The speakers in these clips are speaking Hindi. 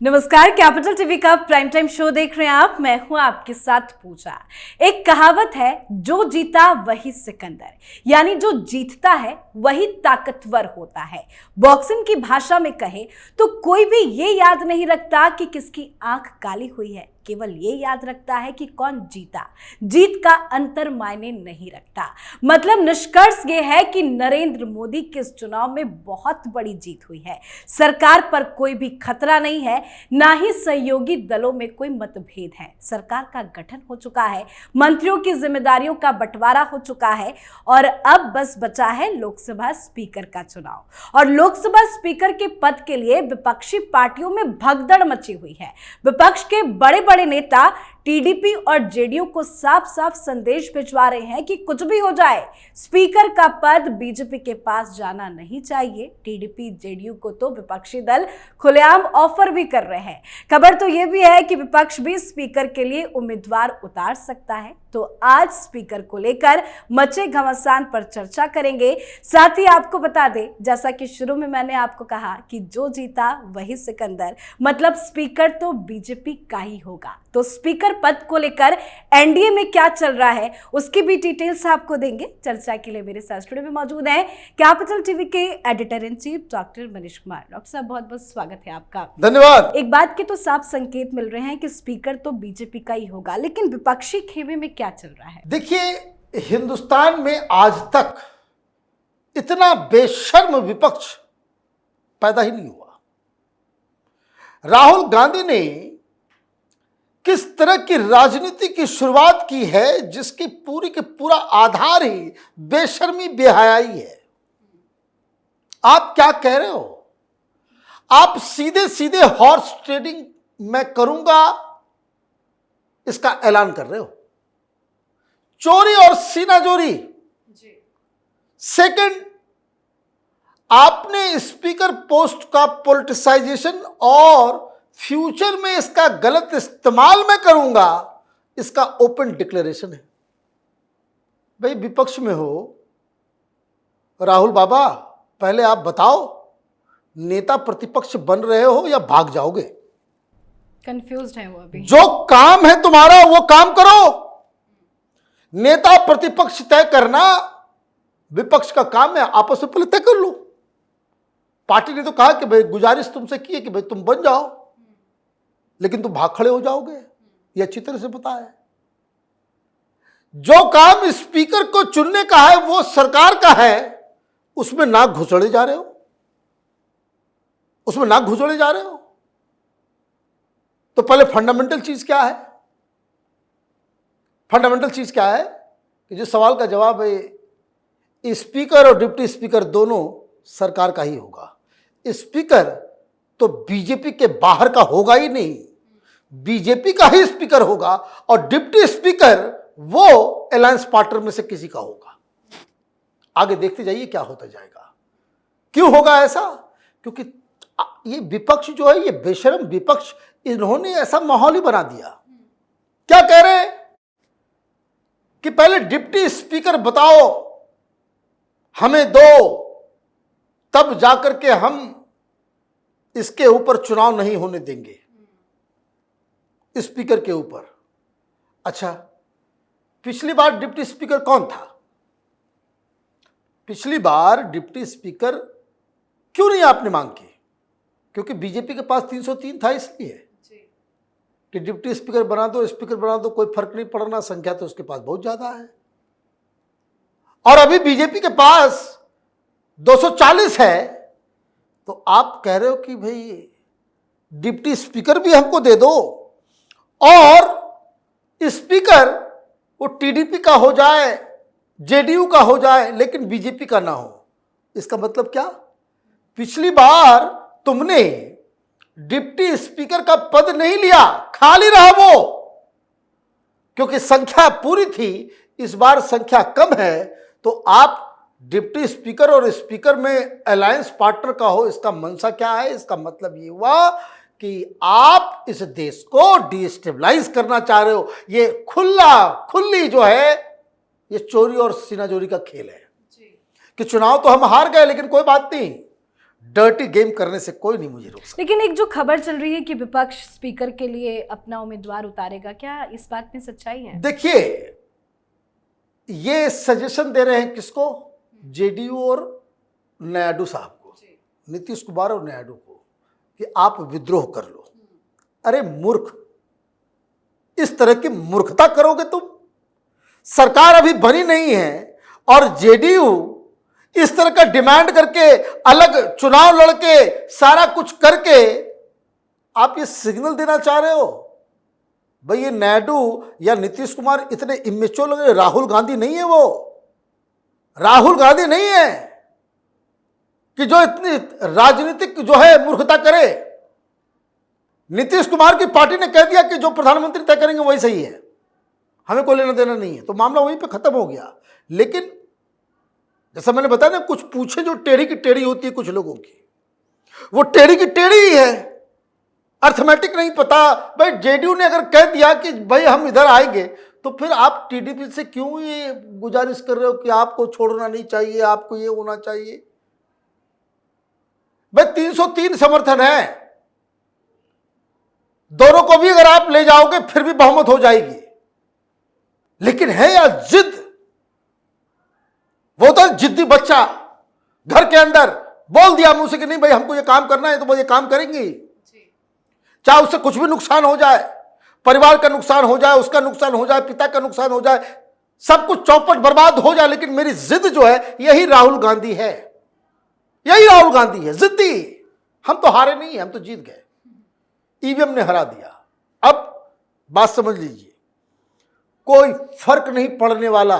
नमस्कार, कैपिटल टीवी का प्राइम टाइम शो देख रहे हैं आप। मैं हूं आपके साथ पूजा। एक कहावत है, जो जीता वही सिकंदर, यानी जो जीतता है वही ताकतवर होता है। बॉक्सिंग की भाषा में कहे तो कोई भी ये याद नहीं रखता कि किसकी आंख काली हुई है, केवल ये याद रखता है कि कौन जीता। जीत का अंतर मायने नहीं रखता। मतलब निष्कर्ष ये है कि नरेंद्र मोदी के इस चुनाव में बहुत बड़ी जीत हुई है। सरकार पर कोई भी खतरा नहीं है, ना ही सहयोगी दलों में कोई मतभेद है। सरकार का गठन हो चुका है, मंत्रियों की जिम्मेदारियों का बंटवारा हो चुका है और अब बस बचा है लोकसभा स्पीकर का चुनाव। और लोकसभा स्पीकर के पद के लिए विपक्षी पार्टियों में भगदड़ मची हुई है। विपक्ष के बड़े बड़े नेता टीडीपी और जेडीयू को साफ साफ संदेश भिजवा रहे हैं कि कुछ भी हो जाए, स्पीकर का पद बीजेपी के पास जाना नहीं चाहिए। टीडीपी जेडीयू को तो विपक्षी दल खुलेआम ऑफर भी कर रहे हैं। खबर तो यह भी है कि विपक्ष भी स्पीकर के लिए उम्मीदवार उतार सकता है। तो आज स्पीकर को लेकर मचे घमासान पर चर्चा करेंगे। साथ ही आपको बता दें, जैसा कि शुरू में मैंने आपको कहा कि जो जीता वही सिकंदर, मतलब स्पीकर तो बीजेपी का ही होगा। तो स्पीकर पद को लेकर एनडीए में क्या चल रहा है, उसकी भी डिटेल्स आपको देंगे। चर्चा के लिए मेरे साथ स्टूडियो में मौजूद हैं कैपिटल टीवी के editor in chief doctor Manish Kumar. Doctor साहब, बहुत बहुत स्वागत है आपका। धन्यवाद। एक बात के तो साफ संकेत मिल रहे हैं कि स्पीकर तो बीजेपी का ही होगा, लेकिन विपक्षी खेमे में क्या चल रहा है? देखिए, हिंदुस्तान में आज तक इतना बेशर्म विपक्ष पैदा ही नहीं हुआ। राहुल गांधी ने किस तरह की राजनीति की शुरुआत की है, जिसकी पूरी के पूरा आधार ही बेशर्मी बेहयाई है। आप क्या कह रहे हो? आप सीधे सीधे हॉर्स ट्रेडिंग मैं करूंगा इसका ऐलान कर रहे हो। चोरी और सीनाजोरी। सेकंड, आपने स्पीकर पोस्ट का पॉलिटिसाइजेशन और फ्यूचर में इसका गलत इस्तेमाल मैं करूंगा, इसका ओपन डिक्लेरेशन है। भाई, विपक्ष में हो राहुल बाबा, पहले आप बताओ, नेता प्रतिपक्ष बन रहे हो या भाग जाओगे? कंफ्यूज्ड है वो अभी। जो काम है तुम्हारा वो काम करो। नेता प्रतिपक्ष तय करना विपक्ष का काम है, आपस में पहले तय कर लो। पार्टी ने तो कहा कि भाई गुजारिश तुमसे की है कि भाई तुम बन जाओ, लेकिन तुम भाग खड़े हो जाओगे, ये अच्छी तरह से पता है। जो काम स्पीकर को चुनने का है वो सरकार का है, उसमें नाक घुसड़े जा रहे हो, उसमें नाक घुसड़े जा रहे हो। तो पहले फंडामेंटल चीज क्या है? फंडामेंटल चीज क्या है कि जो सवाल का जवाब है, स्पीकर और डिप्टी स्पीकर दोनों सरकार का ही होगा। स्पीकर तो बीजेपी के बाहर का होगा ही नहीं, बीजेपी का ही स्पीकर होगा, और डिप्टी स्पीकर वो अलायंस पार्टनर में से किसी का होगा। आगे देखते जाइए क्या होता जाएगा। क्यों होगा ऐसा? क्योंकि ये विपक्ष जो है, ये बेशरम विपक्ष, इन्होंने ऐसा माहौल ही बना दिया। क्या कह रहे हैं कि पहले डिप्टी स्पीकर बताओ हमें दो, तब जाकर के हम इसके ऊपर चुनाव नहीं होने देंगे, स्पीकर के ऊपर। अच्छा, पिछली बार डिप्टी स्पीकर कौन था? पिछली बार डिप्टी स्पीकर क्यों नहीं आपने मांग की? क्योंकि बीजेपी के पास 303 था, इसलिए कि डिप्टी स्पीकर बना दो, स्पीकर बना दो, कोई फर्क नहीं पड़ना, संख्या तो उसके पास बहुत ज्यादा है। और अभी बीजेपी के पास 240 है, तो आप कह रहे हो कि भाई डिप्टी स्पीकर भी हमको दे दो, और स्पीकर वो टीडीपी का हो जाए, जेडीयू का हो जाए, लेकिन बीजेपी का ना हो। इसका मतलब क्या? पिछली बार तुमने डिप्टी स्पीकर का पद नहीं लिया, खाली रहा वो, क्योंकि संख्या पूरी थी। इस बार संख्या कम है, तो आप डिप्टी स्पीकर और स्पीकर में अलायंस पार्टनर का हो। इसका मंशा क्या है? इसका मतलब ये हुआ कि आप इस देश को डिस्टेबलाइज करना चाह रहे हो। ये खुली जो है, ये चोरी और सीनाजोरी का खेल है कि चुनाव तो हम हार गए, लेकिन कोई बात नहीं, डर्टी गेम करने से कोई नहीं मुझे रोक सकता। लेकिन एक जो खबर चल रही है कि विपक्ष स्पीकर के लिए अपना उम्मीदवार उतारेगा, क्या इस बात में सच्चाई है? देखिए, ये सजेशन दे रहे हैं किसको? जेडीयू और नायडू साहब को, नीतीश कुमार और नायडू को, कि आप विद्रोह कर लो। अरे मूर्ख, इस तरह की मूर्खता करोगे तुम? सरकार अभी बनी नहीं है और जेडीयू इस तरह का डिमांड करके, अलग चुनाव लड़के, सारा कुछ करके आप ये सिग्नल देना चाह रहे हो? भाई ये नायडू या नीतीश कुमार इतने इमेच्योर लग रहे। राहुल गांधी नहीं है वो, राहुल गांधी नहीं है कि जो इतनी राजनीतिक जो है मूर्खता करे। नीतीश कुमार की पार्टी ने कह दिया कि जो प्रधानमंत्री तय करेंगे वही सही है, हमें कोई लेना देना नहीं है, तो मामला वहीं पे खत्म हो गया। लेकिन जैसा मैंने बताया ना, कुछ पूछे जो टेढ़ी की टेढ़ी होती है कुछ लोगों की, वो टेढ़ी की टेढ़ी ही है, अर्थमेटिक नहीं पता। भाई जेडीयू ने अगर कह दिया कि भाई हम इधर आएंगे, तो फिर आप टीडीपी से क्यों ये गुजारिश कर रहे हो कि आपको छोड़ना नहीं चाहिए, आपको ये होना चाहिए? भाई 303 समर्थन है, दोनों को भी अगर आप ले जाओगे फिर भी बहुमत हो जाएगी। लेकिन है यार जिद, वो तो जिद्दी बच्चा घर के अंदर बोल दिया मुंह से कि नहीं भाई हमको ये काम करना है, तो वो ये काम करेंगी, चाहे उससे कुछ भी नुकसान हो जाए, परिवार का नुकसान हो जाए, उसका नुकसान हो जाए, पिता का नुकसान हो जाए, सब कुछ चौपट बर्बाद हो जाए। लेकिन मेरी जिद जो है यही राहुल गांधी है, यही राहुल गांधी है, जिद्दी। हम तो हारे नहीं है, हम तो जीत गए, ईवीएम ने हरा दिया। अब बात समझ लीजिए, कोई फर्क नहीं पड़ने वाला,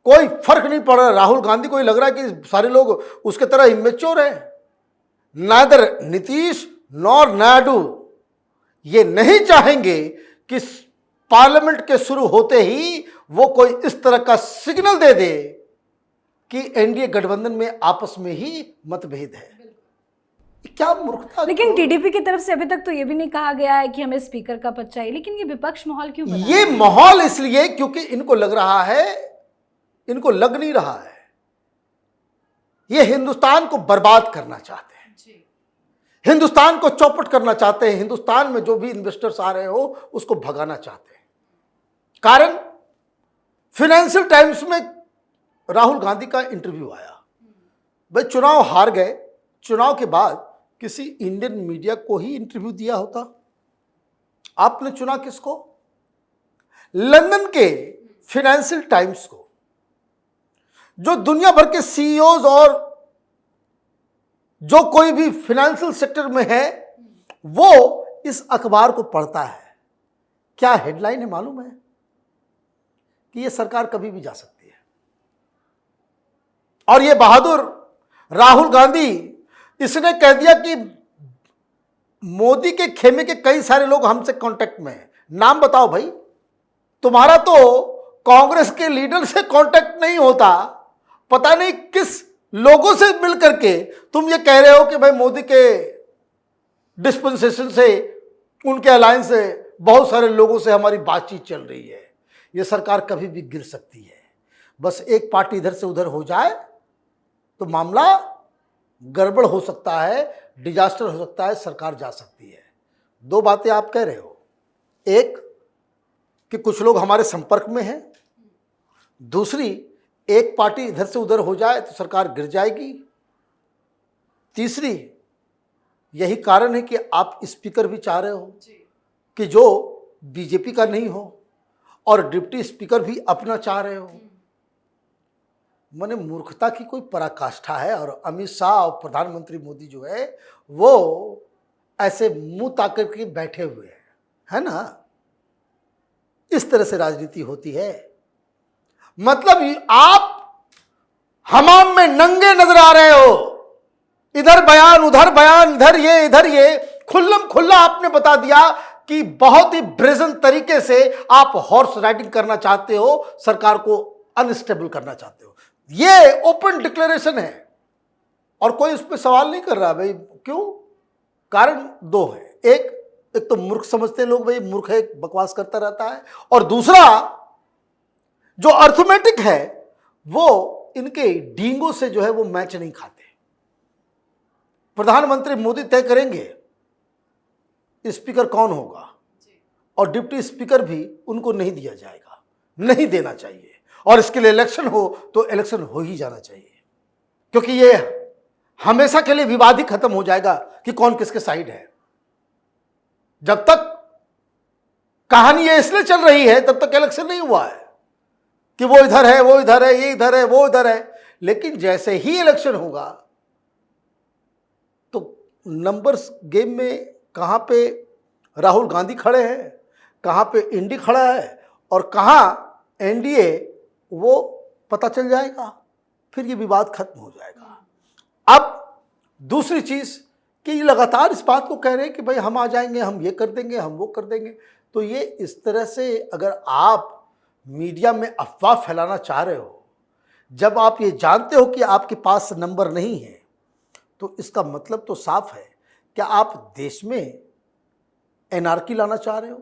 कोई फर्क नहीं पड़ रहा। राहुल गांधी को ये लग रहा है कि सारे लोग उसके तरह इमेच्योर हैं। नादर नीतीश नॉर नायडू ये नहीं चाहेंगे कि पार्लियामेंट के शुरू होते ही वो कोई इस तरह का सिग्नल दे दे कि एनडीए गठबंधन में आपस में ही मतभेद है। क्या मूर्खता। लेकिन टीडीपी की तरफ से अभी तक तो ये भी नहीं कहा गया है कि हमें स्पीकर का पद चाहिए, लेकिन ये विपक्ष माहौल क्यों बना रहा है? ये माहौल इसलिए क्योंकि इनको लग रहा है, इनको लग नहीं रहा है, ये हिंदुस्तान को बर्बाद करना चाहते हैं, हिंदुस्तान को चौपट करना चाहते हैं, हिंदुस्तान में जो भी इन्वेस्टर्स आ रहे हो उसको भगाना चाहते हैं। कारण फाइनेंशियल टाइम्स में राहुल गांधी का इंटरव्यू आया। भाई चुनाव हार गए, चुनाव के बाद किसी इंडियन मीडिया को ही इंटरव्यू दिया होता। आपने चुना किसको? लंदन के फाइनेंशियल टाइम्स को, जो दुनिया भर के सीईओज और जो कोई भी फाइनेंशियल सेक्टर में है वो इस अखबार को पढ़ता है। क्या हेडलाइन है मालूम है? कि ये सरकार कभी भी जा सकती है। और ये बहादुर राहुल गांधी इसने कह दिया कि मोदी के खेमे के कई सारे लोग हमसे कांटेक्ट में हैं। नाम बताओ भाई, तुम्हारा तो कांग्रेस के लीडर से कांटेक्ट नहीं होता, पता नहीं किस लोगों से मिलकर के तुम ये कह रहे हो कि भाई मोदी के डिस्पेंसेशन से, उनके अलायंस से बहुत सारे लोगों से हमारी बातचीत चल रही है। ये सरकार कभी भी गिर सकती है। बस एक पार्टी इधर से उधर हो जाए तो मामला गड़बड़ हो सकता है, डिजास्टर हो सकता है, सरकार जा सकती है। दो बातें आप कह रहे हो, एक कि कुछ लोग हमारे संपर्क में हैं, दूसरी एक पार्टी इधर से उधर हो जाए तो सरकार गिर जाएगी, तीसरी यही कारण है कि आप स्पीकर भी चाह रहे हो कि जो बीजेपी का नहीं हो और डिप्टी स्पीकर भी अपना चाह रहे हो। माने मूर्खता की कोई पराकाष्ठा है। और अमित शाह और प्रधानमंत्री मोदी जो है वो ऐसे मुंह ताकर के बैठे हुए हैं, है ना? इस तरह से राजनीति होती है। मतलब आप हमाम में नंगे नजर आ रहे हो, इधर बयान उधर बयान, इधर ये खुल्लम खुल्ला आपने बता दिया कि बहुत ही ब्रेजन तरीके से आप हॉर्स राइडिंग करना चाहते हो, सरकार को अनस्टेबल करना चाहते हो। ये ओपन डिक्लेरेशन है और कोई उस पर सवाल नहीं कर रहा। भाई क्यों? कारण दो है, एक तो मूर्ख समझते हैं लोग, भाई मूर्ख है, बकवास करता रहता है, और दूसरा जो अर्थमेटिक है वो इनके डींगों से जो है वो मैच नहीं खाते। प्रधानमंत्री मोदी तय करेंगे स्पीकर कौन होगा, और डिप्टी स्पीकर भी उनको नहीं दिया जाएगा, नहीं देना चाहिए। और इसके लिए इलेक्शन हो तो इलेक्शन हो ही जाना चाहिए, क्योंकि ये हमेशा के लिए विवाद ही खत्म हो जाएगा कि कौन किसके साइड है। जब तक कहानी ये इसलिए चल रही है तब तक इलेक्शन नहीं हुआ है कि वो इधर है, वो इधर है, ये इधर है, वो इधर है। लेकिन जैसे ही इलेक्शन होगा तो नंबर्स गेम में कहां पे राहुल गांधी खड़े हैं, कहां पे इंडी खड़ा है और कहां एनडीए, वो पता चल जाएगा। फिर ये विवाद खत्म हो जाएगा। अब दूसरी चीज कि ये लगातार इस बात को कह रहे हैं कि भाई हम आ जाएंगे, हम ये कर देंगे, हम वो कर देंगे। तो ये इस तरह से अगर आप मीडिया में अफवाह फैलाना चाह रहे हो, जब आप ये जानते हो कि आपके पास नंबर नहीं है, तो इसका मतलब तो साफ है कि आप देश में एनार्की लाना चाह रहे हो,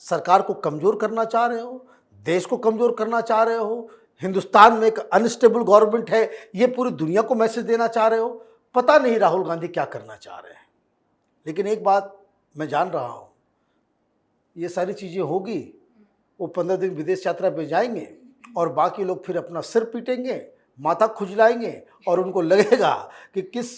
सरकार को कमज़ोर करना चाह रहे हो, देश को कमज़ोर करना चाह रहे हो, हिंदुस्तान में एक अनस्टेबल गवर्नमेंट है, ये पूरी दुनिया को मैसेज देना चाह रहे हो। पता नहीं राहुल गांधी क्या करना चाह रहे हैं, लेकिन एक बात मैं जान रहा हूँ, ये सारी चीज़ें होगी, वो 15 दिन विदेश यात्रा पे जाएंगे और बाकी लोग फिर अपना सिर पीटेंगे, माथा खुजलाएंगे और उनको लगेगा कि किस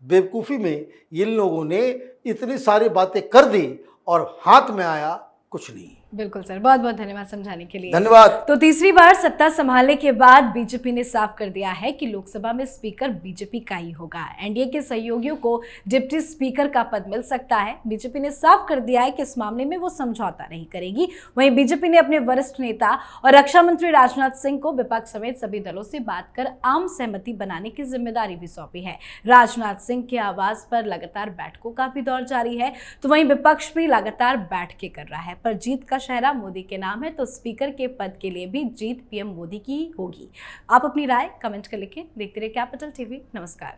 बेवकूफ़ी में इन लोगों ने इतनी सारी बातें कर दी और हाथ में आया कुछ नहीं। बिल्कुल सर, बहुत बहुत धन्यवाद समझाने के लिए। धन्यवाद। तो तीसरी बार सत्ता संभालने के बाद बीजेपी ने साफ कर दिया है कि लोकसभा में स्पीकर बीजेपी का ही होगा। एनडीए के सहयोगियों को डिप्टी स्पीकर का पद मिल सकता है। बीजेपी ने साफ कर दिया है कि इस मामले में वो समझौता नहीं करेगी। वहीं बीजेपी ने अपने वरिष्ठ नेता और रक्षा मंत्री राजनाथ सिंह को विपक्ष समेत सभी दलों से बात कर आम सहमति बनाने की जिम्मेदारी भी सौंपी है। राजनाथ सिंह के आवास पर लगातार बैठकों का भी दौर जारी है, तो वहीं विपक्ष भी लगातार बैठकें कर रहा है। पर जीत का शहरा मोदी के नाम है, तो स्पीकर के पद के लिए भी जीत पीएम मोदी की होगी। आप अपनी राय कमेंट कर लिखें। देखते रहिए कैपिटल टीवी। नमस्कार।